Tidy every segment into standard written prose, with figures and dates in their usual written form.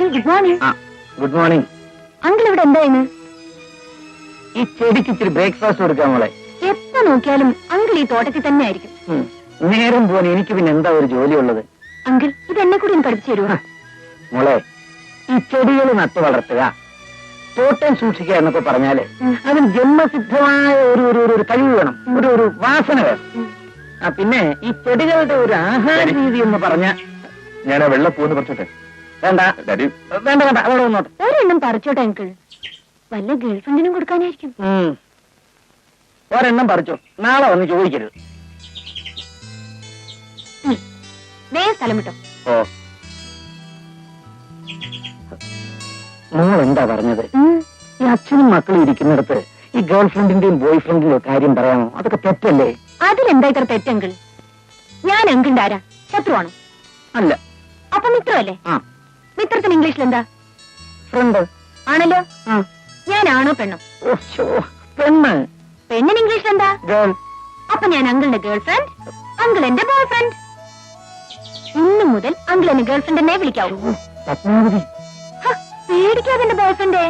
Uncle good morning. Good morning. Uncle ഇവിടെ എന്തായിരുന്നു? ഈ ചെടിക്ക് ഇച്ചിരി ബ്രേക്ക്ഫാസ്റ്റ് കൊടുക്കാൻ മോളെ. എപ്പോ നോക്കിയാലും അങ്കിൾ ഈ തോട്ടത്തിൽ തന്നെ ആയിരിക്കും. നേരം പോലെ എനിക്ക് പിന്നെ എന്താ ഒരു ജോലി ഉള്ളത്? അങ്കിൾ ഇത് എന്നെ കൂടി ഒന്ന് പഠിപ്പിച്ചു തരുമോ? മോളെ, ഈ ചെടികൾ നട്ടു വളർത്തുക, തോട്ടം സൂക്ഷിക്കുക എന്നൊക്കെ പറഞ്ഞാല് അതിന് ജന്മസിദ്ധമായ ഒരു കഴിവ് വേണം, ഒരു വാസന വേണം. പിന്നെ ഈ ചെടികളുടെ ഒരു ആഹാര രീതി എന്ന് പറഞ്ഞ ഞാൻ ആ വെള്ളപ്പൂന്ന് പറിച്ചോട്ടെ? വേണ്ട വേണ്ട വേണ്ട, അവിടെ വന്നോട്ടെ. ഒരെണ്ണം പറിച്ചോട്ടെ അങ്കിൾ, വല്ല ഗേൾഫ്രണ്ടിനും കൊടുക്കാനായിരിക്കും. ഒരെണ്ണം പറിച്ചോ, നാളെ വന്ന് ചോദിക്കരുത്. സ്ഥലം വിട്ടോ. ഓ, മോൾ എന്താ പറഞ്ഞത്? ഈ അച്ഛനും മക്കളും ഇരിക്കുന്നിടത്ത് ഈ ഗേൾഫ്രണ്ടിന്റെയും ബോയ് ഫ്രണ്ടിന്റെയും കാര്യം പറയാമോ? അതൊക്കെ തെറ്റല്ലേ? അതിലെന്താ ഇത്ര തെറ്റങ്കിൾ? ഞാൻ അങ്കിളിന്റെ ആരാ? ശത്രുവാണോ? അല്ല. അപ്പൊ മിത്രമല്ലേ? മിത്രത്തിന് ഇംഗ്ലീഷിൽ എന്താ? ഫ്രണ്ട് ആണല്ലോ. ഞാനാണോ പെണ്ണോ? പെണ്ണ്. പെണ്ണിന് ഇംഗ്ലീഷിൽ എന്താ? ഗേൾ. അപ്പൊ ഞാൻ അങ്കിളിന്റെ ഗേൾ ഫ്രണ്ട്, അങ്കിൾ എന്റെ ബോയ് ഫ്രണ്ട്. ഇന്നു മുതൽ അങ്കിൾ എന്നെ ഗേൾ ഫ്രണ്ട് എന്നെ വിളിക്കാവൂ. പേടിക്കാതെ എന്റെ ബോയ് ഫ്രണ്ടേ.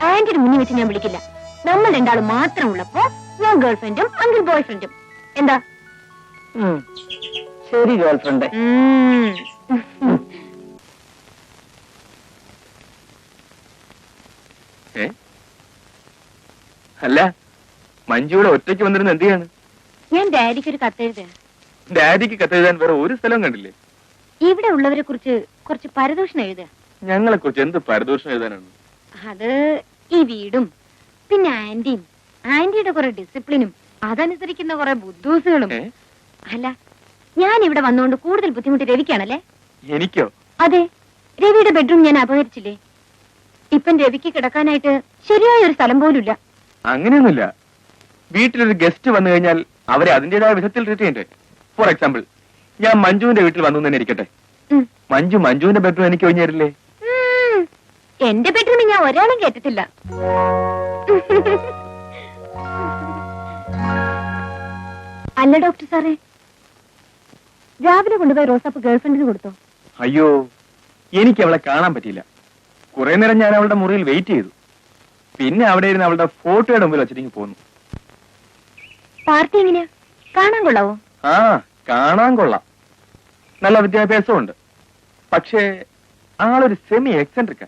ആന്റിയുടെ മുന്നിൽ വെച്ച് ഞാൻ വിളിക്കില്ല. നമ്മൾ രണ്ടാളും മാത്രം ഉള്ളപ്പോ ഞാൻ ഗേൾ ഫ്രണ്ടും അങ്കിൾ ബോയ് ഫ്രണ്ടും. എന്താ? ശരി ഗേൾ ഫ്രണ്ട്. അല്ല, മഞ്ജുവിടെ ഒറ്റയ്ക്ക് വന്നിരുന്ന എന്ത് ചെയ്യാണ്? ഞാൻ ഡാഡിക്ക് ഒരു കത്തെഴുതാ. ഡാഡിക്ക് കത്തെഴുതാൻ വേറെ ഒരു സ്ഥലവും കണ്ടില്ലേ? ഇവിടെ ഉള്ളവരെ കുറിച്ച് കുറച്ച് പരദൂഷണം എഴുതുക. ഞങ്ങളെ കുറിച്ച് എന്ത് പരദൂഷണം എഴുതാനാണ്? അത് ഈ വീടും പിന്നെ ആന്റിയുടെ കുറെ ഡിസിപ്ലിനും അതനുസരിക്കുന്ന കുറെ ബുദ്ധൂസുകളും. അല്ല, ഞാൻ ഇവിടെ വന്നുകൊണ്ട് കൂടുതൽ ബുദ്ധിമുട്ട് രവിക്കാണല്ലേ? എനിക്കോ? അതെ, രവിയുടെ ബെഡ്റൂം ഞാൻ അപഹരിച്ചില്ലേ? ഇപ്പം രവിക്ക് കിടക്കാനായിട്ട് ശരിയായ ഒരു സ്ഥലം പോലുമില്ല. അങ്ങനെയൊന്നുമില്ല. വീട്ടിലൊരു ഗസ്റ്റ് വന്നു കഴിഞ്ഞാൽ അവരെ അതിന്റേതായ വിധത്തിൽ ട്രീറ്റ് ചെയ്യണ്ടേ? ഫോർ എക്സാമ്പിൾ, ഞാൻ മഞ്ജുവിന്റെ വീട്ടിൽ വന്നു തന്നെ ഇരിക്കട്ടെ. മഞ്ജുവിന്റെ ബെഡ്റൂം എനിക്ക് ഒഴിഞ്ഞു തരില്ലേ? എന്റെ ബെഡ്റൂമിൽ ഞാൻ ഒരാളും കേട്ടിട്ടില്ല. അല്ല ഡോക്ടർ സാറേ, രാവിലെ കൊണ്ടുപോയി റോസാപ്പ് ഗേൾഫ്രണ്ടിന് കൊടുത്തോ? അയ്യോ, എനിക്ക് അവളെ കാണാൻ പറ്റിയില്ല. കുറെ നേരം ഞാൻ അവളുടെ മുറിയിൽ വെയിറ്റ് ചെയ്തു. പിന്നെ അവിടെ ഇരുന്ന് അവളുടെ ഫോട്ടോയുടെ മുമ്പിൽ വെച്ചിട്ട് പോന്നു. പാർട്ടി എങ്ങനെയാ? കാണാൻ കൊള്ളാവോ? ആ, കാണാൻ കൊള്ളാം. നല്ല വിദ്യാഭ്യാസമുണ്ട്. പക്ഷേ ആളൊരു സെമി എക്സെൻട്രിക്ക.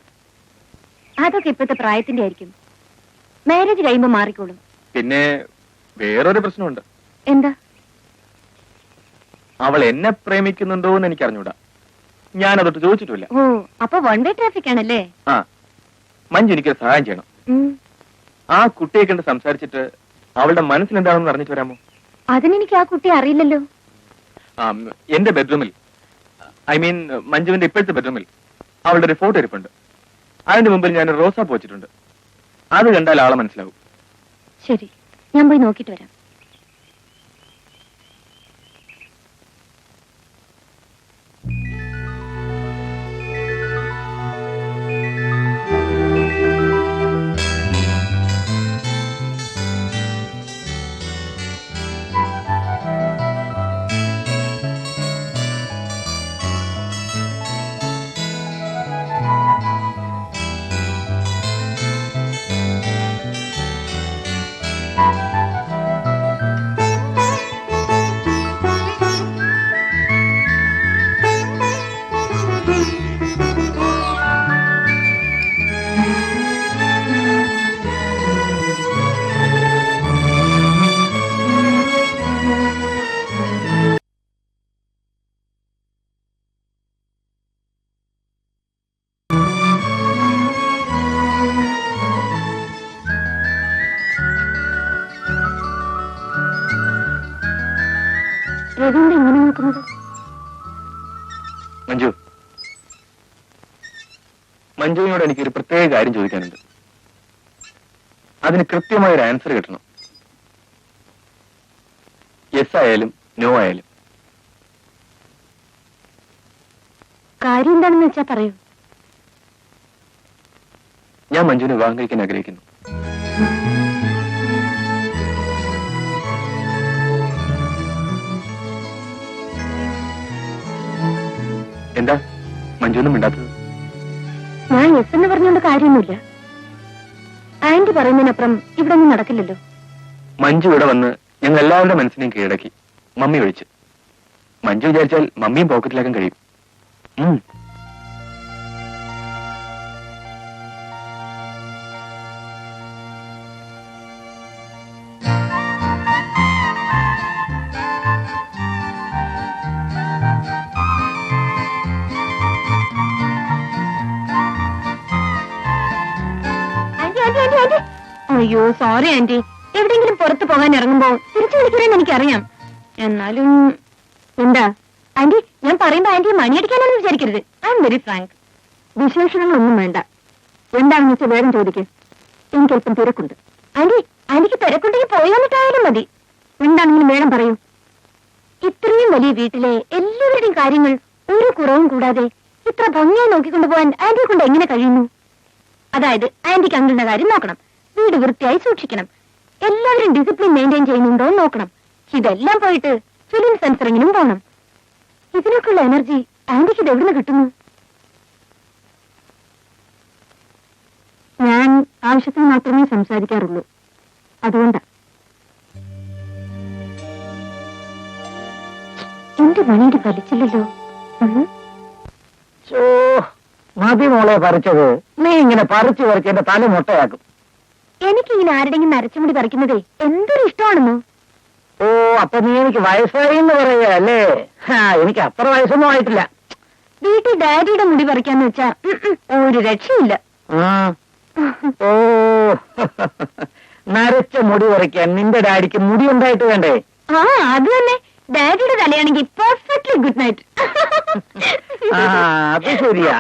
അതൊക്കെ ഇപ്പോഴത്തെ പ്രായത്തിന്റെ ആയിരിക്കും. മാരേജ് കഴിയുമ്പോ മാറിക്കോളും. പിന്നെ വേറൊരു പ്രശ്നമുണ്ട്. എന്താ? അവൾ എന്നെ പ്രേമിക്കുന്നുണ്ടോ എന്ന് എനിക്ക് അറിഞ്ഞൂടാ. ഞാൻ അതൊട്ട് ചോദിച്ചിട്ടില്ല. ഓ, അപ്പൊ വൺ വേ ട്രാഫിക് ആണല്ലേ? ആ, മഞ്ജു എനിക്കൊരു സഹായം ചെയ്യണം. ആ കുട്ടിയെ കണ്ട് സംസാരിച്ചിട്ട് അവളുടെ മനസ്സിൽ എന്താണെന്ന് അറിഞ്ഞിട്ട് വരാമോ? അതിനെനിക്ക് ആ കുട്ടിയെ അറിയില്ലല്ലോ. എന്റെ ബെഡ്റൂമിൽ, ഐ മീൻ മഞ്ജുവിന്റെ ഇപ്പോഴത്തെ ബെഡ്റൂമിൽ അവളുടെ ഒരു ഫോട്ടോ ഇരിപ്പുണ്ട്. അതിന്റെ മുമ്പിൽ ഞാൻ റോസാപ്പ് വെച്ചിട്ടുണ്ട്. അത് കണ്ടാൽ ആളെ മനസ്സിലാവും. ശരി, ഞാൻ പോയി നോക്കിട്ട് വരാം. എങ്ങനെ നോക്കുന്നത്? മഞ്ജുവിനോട് എനിക്കൊരു പ്രത്യേക കാര്യം ചോദിക്കാനുണ്ട്. അതിന് കൃത്യമായൊരു ആൻസർ കിട്ടണം. യെസ് ആയാലും നോ ആയാലും. കാര്യം എന്താണെന്ന് വെച്ചാ പറയൂ. ഞാൻ മഞ്ജുവിനെ വിവാഹം കഴിക്കാൻ ആഗ്രഹിക്കുന്നു. എന്താ മഞ്ജുവിനും മിണ്ടാത്തത്? ഞാൻ എസ് എന്ന് പറഞ്ഞുകൊണ്ട് കാര്യമൊന്നുമില്ല. ആന്റി പറയുന്നതിനപ്പുറം ഇവിടെ ഒന്നും നടക്കില്ലല്ലോ. മഞ്ജു ഇവിടെ വന്ന് ഞങ്ങൾ എല്ലാവരുടെ മനസ്സിനെയും കീഴടക്കി. മമ്മി ഒഴിച്ച്. മഞ്ജു വിചാരിച്ചാൽ മമ്മിയും പോക്കറ്റിലാക്കാൻ കഴിയും. അയ്യോ സോറി ആന്റി. എവിടെയെങ്കിലും പുറത്തു പോകാൻ ഇറങ്ങുമ്പോ തിരിച്ചു വിളിക്കണമെന്ന് എനിക്കറിയാം. എന്നാലും എന്താ ആന്റി, ഞാൻ പറയുമ്പോ ആന്റി മണിയടിക്കാനൊന്നും വിചാരിക്കരുത്. I am very frank. വിശേഷങ്ങളൊന്നും വേണ്ട. എന്താണെന്ന് വെച്ചാൽ വേഗം ചോദിക്കും. എനിക്ക് അല്പം തിരക്കുണ്ട്. ആന്റി, ആന്റിക്ക് തിരക്കുണ്ടെങ്കിൽ പോയി വന്നിട്ടായാലും മതി. എന്താണെങ്കിലും വേഗം പറയൂ. ഇത്രയും വലിയ വീട്ടിലെ എല്ലാവരുടെയും കാര്യങ്ങൾ ഒരു കുറവും കൂടാതെ ഇത്ര ഭംഗിയായി നോക്കിക്കൊണ്ടുപോകാൻ ആന്റിയെ കൊണ്ട് എങ്ങനെ കഴിയുന്നു? അതായത് ആന്റിക്ക് അങ്കിളിന്റെ കാര്യം നോക്കണം, വീട് വൃത്തിയായി സൂക്ഷിക്കണം, എല്ലാവരും ഡിസിപ്ലിൻ മെയിൻറ്റെയിൻ ചെയ്യുന്നുണ്ടോ എന്ന് നോക്കണം. ഇതെല്ലാം പോയിട്ട് ഫിലിം സെൻസറിങ്ങിനും പോകണം. ഇതിനൊക്കെയുള്ള എനർജി ആന്റിക്ക് ഇത് എവിടുന്ന് കിട്ടുന്നു? ഞാൻ ആവശ്യത്തിന് മാത്രമേ സംസാരിക്കാറുള്ളൂ. അതുകൊണ്ടാ. എന്റെ മണിയുടെ വലിച്ചില്ലല്ലോ. മതി മോളെ പറിച്ചത്. നീ ഇങ്ങനെ പറിച്ചു പറിച്ച് എന്റെ തല മുട്ടയാക്കും. എനിക്കിങ്ങനെ ആരുടെങ്കിലും നരച്ചുമുടി പറിക്കുന്നതേ എന്തൊരു ഇഷ്ടമാണെന്നോ. ഓ, അപ്പൊ നീ എനിക്ക് വയസ്സായി എന്ന് പറയുക അല്ലേ? എനിക്ക് അത്ര വയസ്സൊന്നും ആയിട്ടില്ല. വീട്ടിൽ ഡാഡിയുടെ മുടി പറിക്കാന്ന് വെച്ചാ ഒരു രക്ഷയില്ല. ഓ, നരച്ച മുടി പറിക്കാൻ നിന്റെ ഡാഡിക്ക് മുടി ഉണ്ടായിട്ട് വേണ്ടേ? ആ, അത് തന്നെ. ഡാഡിയുടെ തലയാണെങ്കിൽ പെർഫെക്റ്റ്ലി ഗുഡ് നൈറ്റ്. അത് ശരിയാ.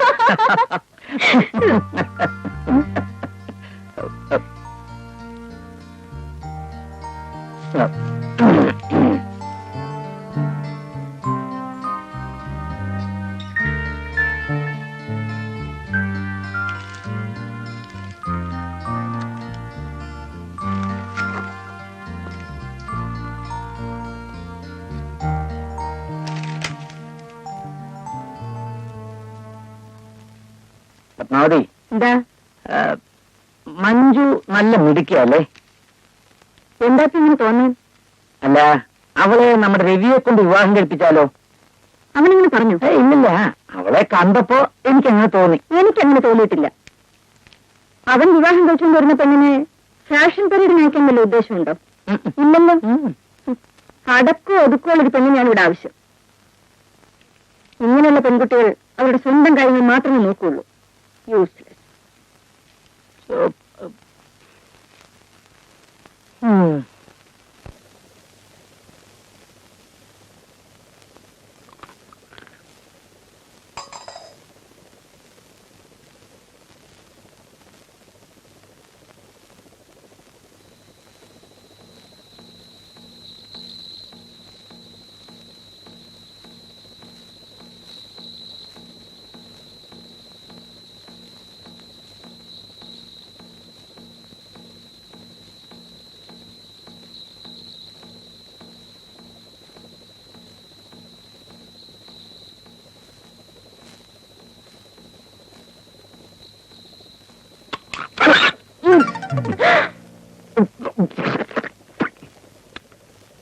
പത്മാവതി, എന്താ മഞ്ജു നല്ല മിടുക്കിയല്ലേ? എന്താ ഇങ്ങനെ തോന്നാൻ? അല്ല, അവളെ നമ്മുടെ രവിയെ കൊണ്ട് വിവാഹം കഴിപ്പിച്ചാലോ? അവനിങ്ങനെ പറഞ്ഞു? ഇല്ലില്ല, അവളെ കണ്ടപ്പോ എനിക്കങ്ങനെ തോന്നി. എനിക്കങ്ങനെ തോന്നിയിട്ടില്ല. അവൻ വിവാഹം കഴിച്ചുകൊണ്ട് വരുന്ന പെണ്ണിന് ഫാഷൻ പീരീഡ് നയിക്കാൻ വല്ല ഉദ്ദേശമുണ്ടോ? ഇല്ലല്ലോ. അടക്കോ ഒതുക്കോ ഉള്ളൊരു പെണ്ണിനാണ് ഇവിടെ ആവശ്യം. ഇങ്ങനെയുള്ള പെൺകുട്ടികൾ അവരുടെ സ്വന്തം കാര്യങ്ങൾ മാത്രമേ നോക്കുള്ളൂ. യൂസ്ലെസ്.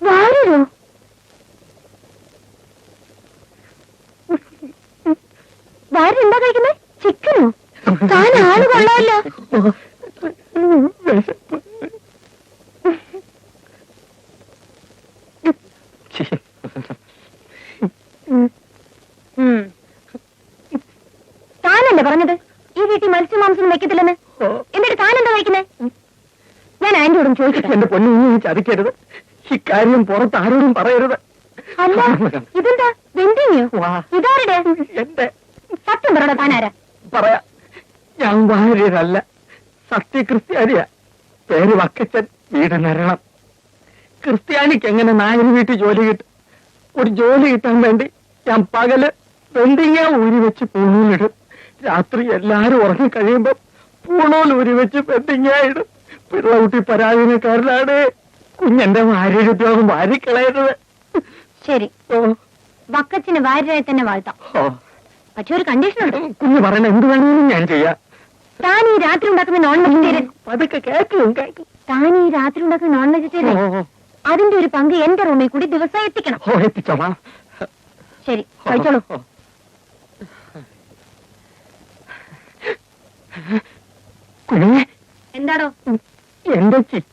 വാരോ? വാരെന്താ കഴിക്കുന്നത്? ചിക്കനോ? താൻ ആള് കൊള്ളാമല്ലോ. താനല്ലേ പറഞ്ഞത് ഈ വീട്ടിൽ മത്സ്യമാംസം വെക്കത്തില്ലെന്ന്? എന്നിട്ട് താനെന്താ കഴിക്കുന്നത്? ഞാൻ ആന്റിയോടും ചോദിക്കട്ടെ. എന്റെ പൊന്നു ചതിക്കരുത്. ഇക്കാര്യം പുറത്ത് ആരോടും പറയരുത്. അല്ല, ഇതെന്താ വെന്തിങ്ങിയോ? ഇതാരുടെ? എന്റെ. സത്യം പറയണ താനാരാ? പറയാ, ഞാൻ ഭാര്യനല്ല, സത്യക്രിസ്ത്യാനിയാ. പേര് വക്കച്ചൻ, വീട് നരണം. ക്രിസ്ത്യാനിക്ക് എങ്ങനെ നായർ വീട്ടിൽ ജോലി കിട്ടും? ഒരു ജോലി കിട്ടാൻ വേണ്ടി ഞാൻ പകല് വെന്തിങ്ങ ഊരി വെച്ച് പൂണൂലിടും. രാത്രി എല്ലാരും ഉറങ്ങി കഴിയുമ്പോ പൂണൂൽ ഊരി വെച്ച് വെന്തിങ്ങ ഇടും. പിള്ളകുട്ടി പരാധീനക്കാരനാണ്. കുഞ്ഞെന്റെ ഭാര്യയുദ്യോഗം വാരിക്കളയരുത്. ശരി, വക്കച്ചിന് ഭാര്യയായി തന്നെ വാഴ്ത്താം. പക്ഷെ ഒരു കണ്ടീഷൻ ഉണ്ട്. കുഞ്ഞ് പറയണ എന്ത് വേണമെങ്കിലും ഞാൻ ചെയ്യാം. താൻ ഈ രാത്രി ഉണ്ടാക്കുന്ന നോൺ വെജിറ്റേറിയൻ അതൊക്കെ കേൾക്കും. താൻ ഈ രാത്രി ഉണ്ടാക്കുന്ന നോൺ വെജിറ്റേറിയൻ അതിന്റെ ഒരു പങ്ക് എന്റെ റൂമിൽ കൂടി ദിവസം എത്തിക്കണം. എത്തിച്ചോളാം. ശരി, കഴിച്ചോളൂ. കുഞ്ഞെ, എന്താടോ? എന്റെ ചിറ്റ